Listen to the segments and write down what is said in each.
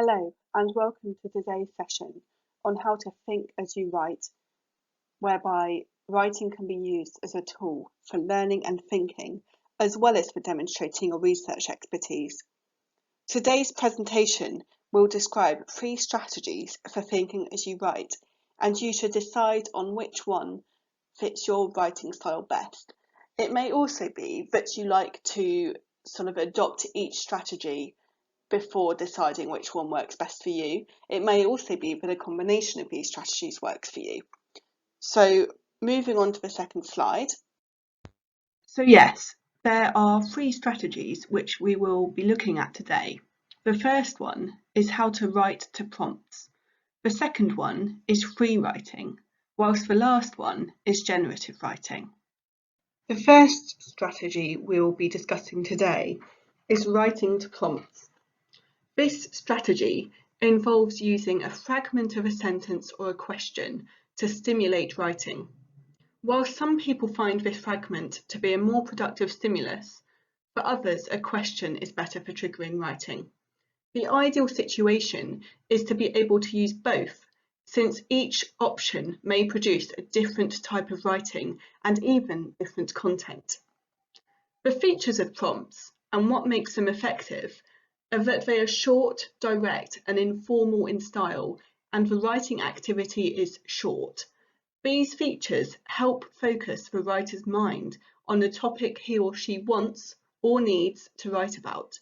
Hello and welcome to today's session on how to think as you write, whereby writing can be used as a tool for learning and thinking, as well as for demonstrating your research expertise. Today's presentation will describe 3 strategies for thinking as you write, and you should decide on which one fits your writing style best. It may also be that you like to sort of adopt each strategy before deciding which one works best for you. It may also be that a combination of these strategies works for you. So moving on to the second slide. So yes, there are 3 strategies which we will be looking at today. The first one is how to write to prompts. The second one is free writing, whilst the last one is generative writing. The first strategy we will be discussing today is writing to prompts. This strategy involves using a fragment of a sentence or a question to stimulate writing. While some people find this fragment to be a more productive stimulus, for others a question is better for triggering writing. The ideal situation is to be able to use both, since each option may produce a different type of writing and even different content. The features of prompts and what makes them effective are that they are short, direct and informal in style, and the writing activity is short. These features help focus the writer's mind on the topic he or she wants or needs to write about.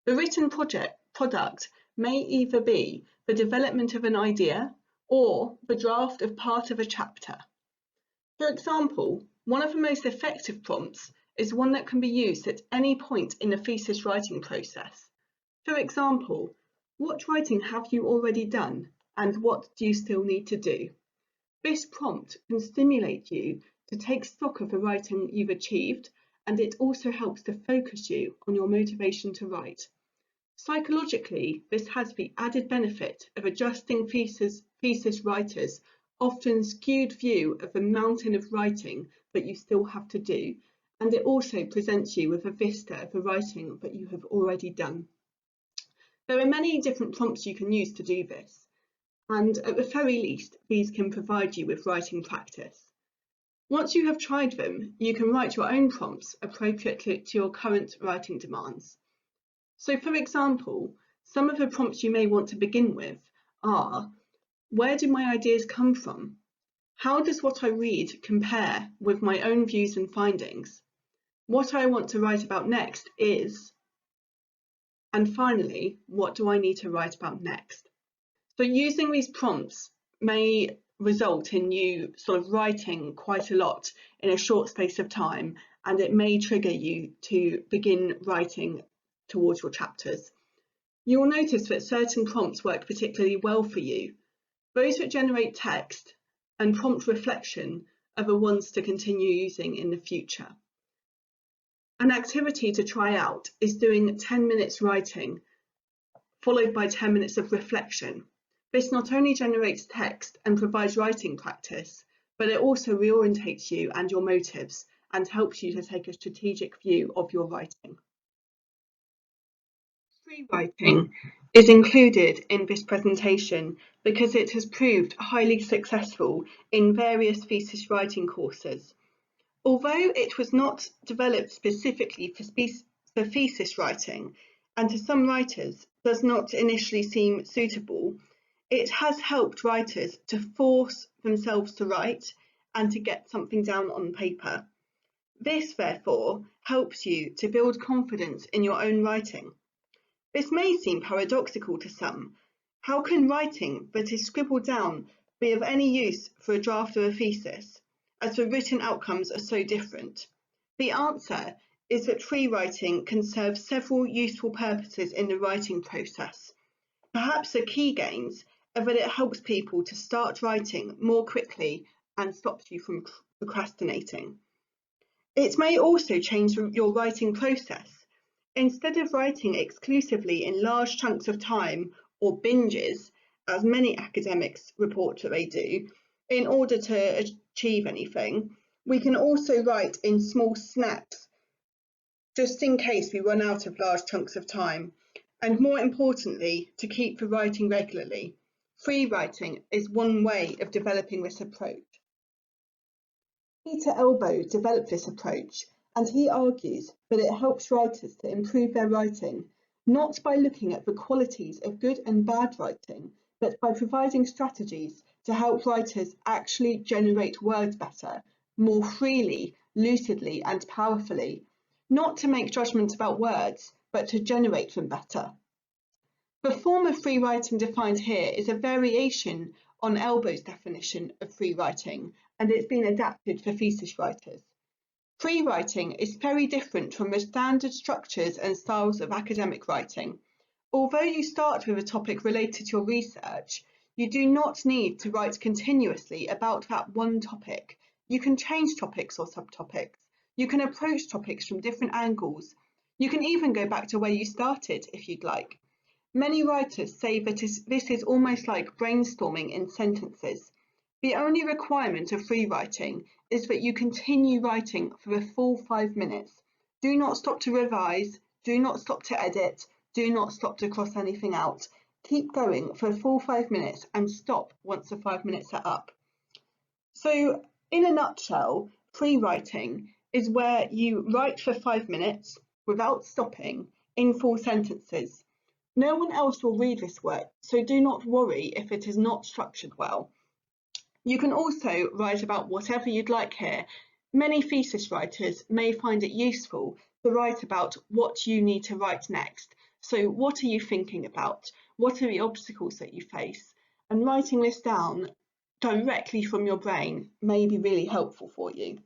The written product may either be the development of an idea or the draft of part of a chapter. For example, one of the most effective prompts is one that can be used at any point in the thesis writing process. For example, what writing have you already done and what do you still need to do? This prompt can stimulate you to take stock of the writing you've achieved, and it also helps to focus you on your motivation to write. Psychologically, this has the added benefit of adjusting thesis writers' often skewed view of the mountain of writing that you still have to do, and it also presents you with a vista of the writing that you have already done. There are many different prompts you can use to do this, and at the very least, these can provide you with writing practice. Once you have tried them, you can write your own prompts appropriate to your current writing demands. So for example, some of the prompts you may want to begin with are: where do my ideas come from? How does what I read compare with my own views and findings? What I want to write about next is... and finally, what do I need to write about next? So using these prompts may result in you sort of writing quite a lot in a short space of time, and it may trigger you to begin writing towards your chapters. You will notice that certain prompts work particularly well for you. Those that generate text and prompt reflection are the ones to continue using in the future. An activity to try out is doing 10 minutes writing, followed by 10 minutes of reflection. This not only generates text and provides writing practice, but it also reorientates you and your motives and helps you to take a strategic view of your writing. Free writing is included in this presentation because it has proved highly successful in various thesis writing courses. Although it was not developed specifically for thesis writing, and to some writers does not initially seem suitable, it has helped writers to force themselves to write and to get something down on paper. This, therefore, helps you to build confidence in your own writing. This may seem paradoxical to some. How can writing that is scribbled down be of any use for a draft of a thesis, as the written outcomes are so different? The answer is that free writing can serve several useful purposes in the writing process. Perhaps the key gains are that it helps people to start writing more quickly and stops you from procrastinating. It may also change your writing process. Instead of writing exclusively in large chunks of time or binges, as many academics report that they do, in order to achieve anything, we can also write in small snaps, just in case we run out of large chunks of time. and more importantly, to keep writing regularly. Free writing is one way of developing this approach. Peter Elbow developed this approach, and he argues that it helps writers to improve their writing, not by looking at the qualities of good and bad writing, but by providing strategies to help writers actually generate words better, more freely, lucidly, and powerfully, not to make judgments about words, but to generate them better. The form of free writing defined here is a variation on Elbow's definition of free writing, and it's been adapted for thesis writers. Free writing is very different from the standard structures and styles of academic writing. Although you start with a topic related to your research, you do not need to write continuously about that one topic. You can change topics or subtopics. You can approach topics from different angles. You can even go back to where you started if you'd like. Many writers say that this is almost like brainstorming in sentences. The only requirement of free writing is that you continue writing for the full 5 minutes. Do not stop to revise, do not stop to edit, do not stop to cross anything out. Keep going for a full 5 minutes and stop once the 5 minutes are up. So, in a nutshell, free writing is where you write for 5 minutes without stopping in full sentences. No one else will read this work, so do not worry if it is not structured well. You can also write about whatever you'd like here. Many thesis writers may find it useful to write about what you need to write next. So what are you thinking about? What are the obstacles that you face? And writing this down directly from your brain may be really helpful for you.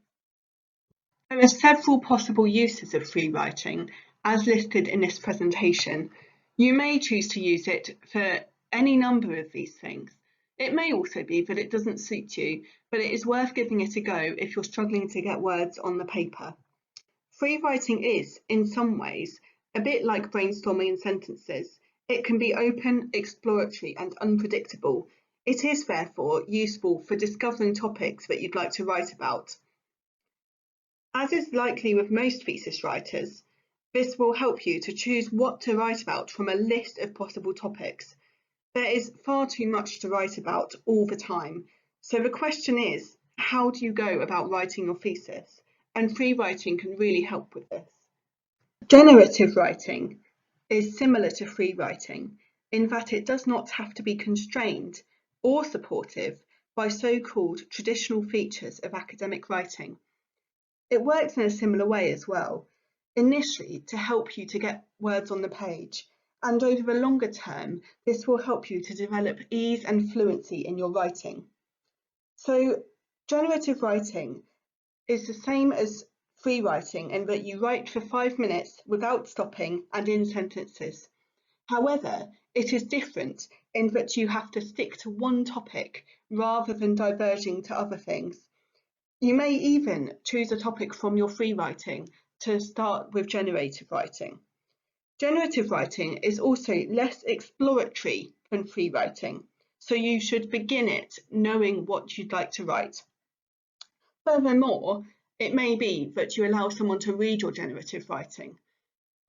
There are several possible uses of free writing, as listed in this presentation. You may choose to use it for any number of these things. It may also be that it doesn't suit you, but it is worth giving it a go if you're struggling to get words on the paper. Free writing is, in some ways, a bit like brainstorming in sentences. It can be open, exploratory, and unpredictable. It is therefore useful for discovering topics that you'd like to write about. As is likely with most thesis writers, this will help you to choose what to write about from a list of possible topics. There is far too much to write about all the time, so the question is, how do you go about writing your thesis? And free writing can really help with this. Generative writing is similar to free writing in that it does not have to be constrained or supportive by so-called traditional features of academic writing. It works in a similar way as well, initially to help you to get words on the page, and over the longer term, this will help you to develop ease and fluency in your writing. So, generative writing is the same as free writing in that you write for 5 minutes without stopping and in sentences. However, it is different in that you have to stick to one topic rather than diverging to other things. You may even choose a topic from your free writing to start with generative writing. Generative writing is also less exploratory than free writing, so you should begin it knowing what you'd like to write. Furthermore, it may be that you allow someone to read your generative writing.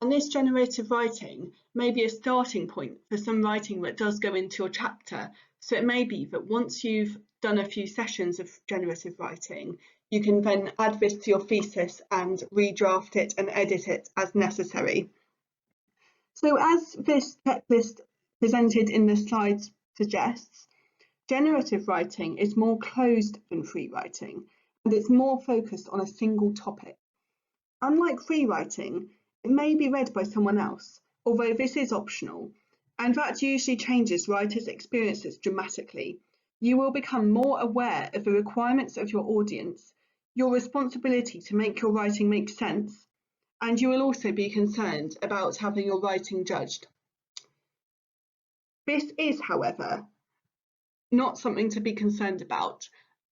And this generative writing may be a starting point for some writing that does go into your chapter. So it may be that once you've done a few sessions of generative writing, you can then add this to your thesis and redraft it and edit it as necessary. So as this checklist presented in the slides suggests, generative writing is more closed than free writing, and it's more focused on a single topic. Unlike free writing, it may be read by someone else, although this is optional, and that usually changes writers' experiences dramatically. You will become more aware of the requirements of your audience, your responsibility to make your writing make sense, and you will also be concerned about having your writing judged. This is, however, not something to be concerned about,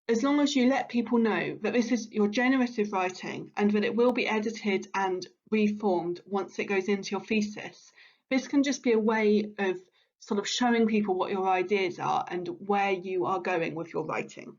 as long as you let people know that this is your generative writing and that it will be edited and reformed once it goes into your thesis. This can just be a way of sort of showing people what your ideas are and where you are going with your writing.